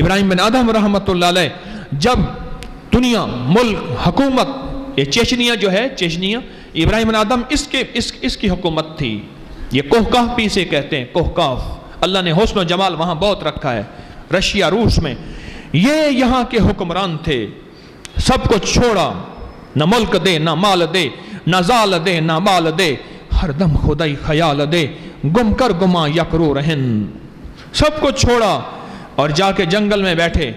ابراہیم بن ادہم رحمۃ اللہ علیہ جب دنیا ملک حکومت یہ چیچنیا جو ہے چیچنیا ابراہیم بن ادہم اس کی حکومت تھی. یہ کوہکاف بھی اسے کہتے ہیں کوہکاف. اللہ نے حسن و جمال وہاں بہت رکھا ہے. رشیا روس میں یہ یہاں کے حکمران تھے. سب کو چھوڑا, نہ ملک دے نہ مال دے, نہ زال دے نہ مال دے, ہر دم خدائی خیال دے, گم کر گما یکرو رہن. سب کو چھوڑا اور جا کے جنگل میں بیٹھے.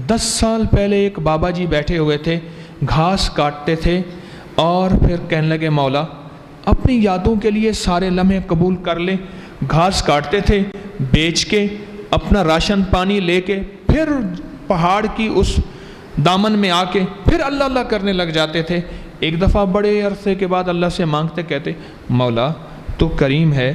10 سال پہلے ایک بابا جی بیٹھے ہوئے تھے, گھاس کاٹتے تھے اور پھر کہنے لگے مولا اپنی یادوں کے لیے سارے لمحے قبول کر لے. گھاس کاٹتے تھے, بیچ کے اپنا راشن پانی لے کے پھر پہاڑ کی اس دامن میں آ کے پھر اللہ اللہ کرنے لگ جاتے تھے. ایک دفعہ بڑے عرصے کے بعد اللہ سے مانگتے, کہتے مولا تو کریم ہے,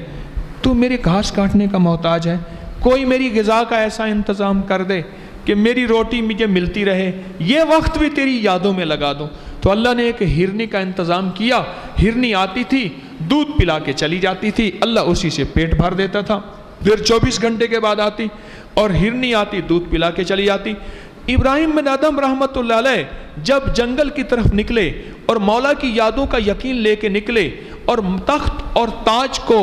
تو میرے گھاس کاٹنے کا محتاج ہے, کوئی میری غذا کا ایسا انتظام کر دے کہ میری روٹی مجھے ملتی رہے, یہ وقت بھی تیری یادوں میں لگا دوں. تو اللہ نے ایک ہرنی کا انتظام کیا. ہرنی آتی تھی, دودھ پلا کے چلی جاتی تھی, اللہ اسی سے پیٹ بھر دیتا تھا. پھر 24 گھنٹے کے بعد آتی اور ہرنی آتی, دودھ پلا کے چلی جاتی. ابراہیم بن ادہم رحمۃ اللہ علیہ جب جنگل کی طرف نکلے اور مولا کی یادوں کا یقین لے کے نکلے اور تخت اور تاج کو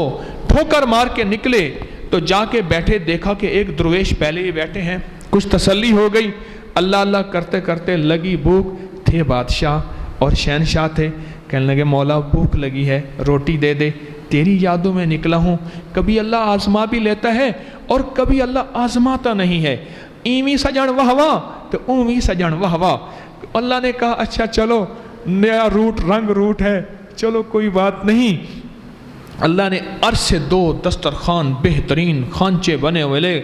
ٹھوکر مار کے نکلے, تو جا کے بیٹھے, دیکھا کہ ایک درویش پہلے ہی بیٹھے ہیں. کچھ تسلی ہو گئی. اللہ اللہ کرتے کرتے لگی بھوک. تھے بادشاہ اور شہنشاہ تھے. کہنے لگے مولا بھوک لگی ہے, روٹی دے دے, تیری یادوں میں نکلا ہوں. کبھی اللہ آزما بھی لیتا ہے اور کبھی اللہ آزماتا نہیں ہے. ایویں سجن واہ واہ تو اویں سجن واہ واہ. اللہ نے کہا اچھا چلو نیا روٹ, رنگ روٹ ہے, چلو کوئی بات نہیں. اللہ نے عرش سے 2 دسترخوان بہترین خانچے بنے ہوئے لے.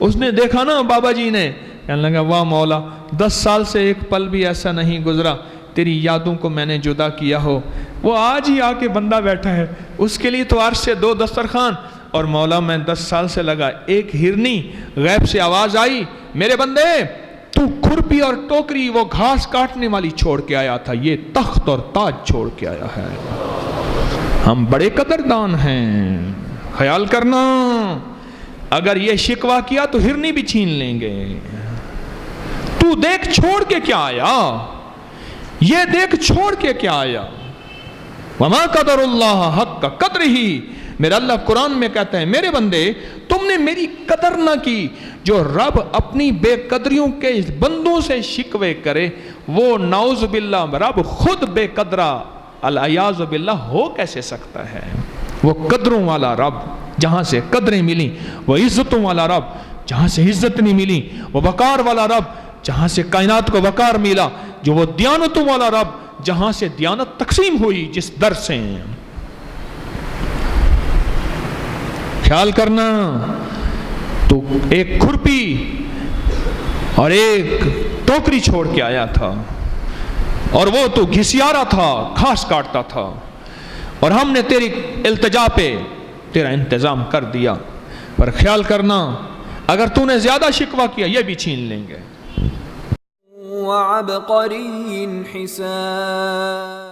اس نے دیکھا نا بابا جی نے, کہنے لگا واہ مولا 10 سال سے ایک پل بھی ایسا نہیں گزرا تیری یادوں کو میں نے جدا کیا ہو. وہ آج ہی آ کے بندہ بیٹھا ہے, اس کے لیے تو عرش سے 2 دسترخوان. اور مولا میں 10 سال سے لگا. ایک ہرنی غیب سے آواز آئی, میرے بندے تو کھرپی اور ٹوکری وہ گھاس کاٹنے والی چھوڑ کے آیا تھا, یہ تخت اور تاج چھوڑ کے آیا ہے. ہم بڑے قدردان ہیں, خیال کرنا. اگر یہ شکوہ کیا تو ہرنی بھی چھین لیں گے. تو دیکھ چھوڑ کے کیا آیا, یہ دیکھ چھوڑ کے کیا آیا. وما قدر اللہ حق قدرہ. میرا اللہ قرآن میں کہتا ہے میرے بندے تم نے میری قدر نہ کی. جو رب اپنی بے قدریوں کے بندوں سے شکوے کرے وہ نعوذ باللہ رب خود بے قدرہ العیاذ باللہ ہو کیسے سکتا ہے. وہ قدروں والا رب جہاں سے قدریں ملیں, وہ عزتوں والا رب جہاں سے عزت نہیں ملی, وہ وقار والا رب جہاں سے کائنات کو وقار ملا, جو وہ دیانتوں والا رب جہاں سے دیانت تقسیم ہوئی جس در سے. خیال کرنا. تو ایک کھرپی اور ایک ٹوکری چھوڑ کے آیا تھا اور وہ تو گھسیارا تھا, گھاس کاٹتا تھا, اور ہم نے تیری التجا پہ تیرا انتظام کر دیا. پر خیال کرنا اگر تو نے زیادہ شکوہ کیا یہ بھی چھین لیں گے. وعبقری حسان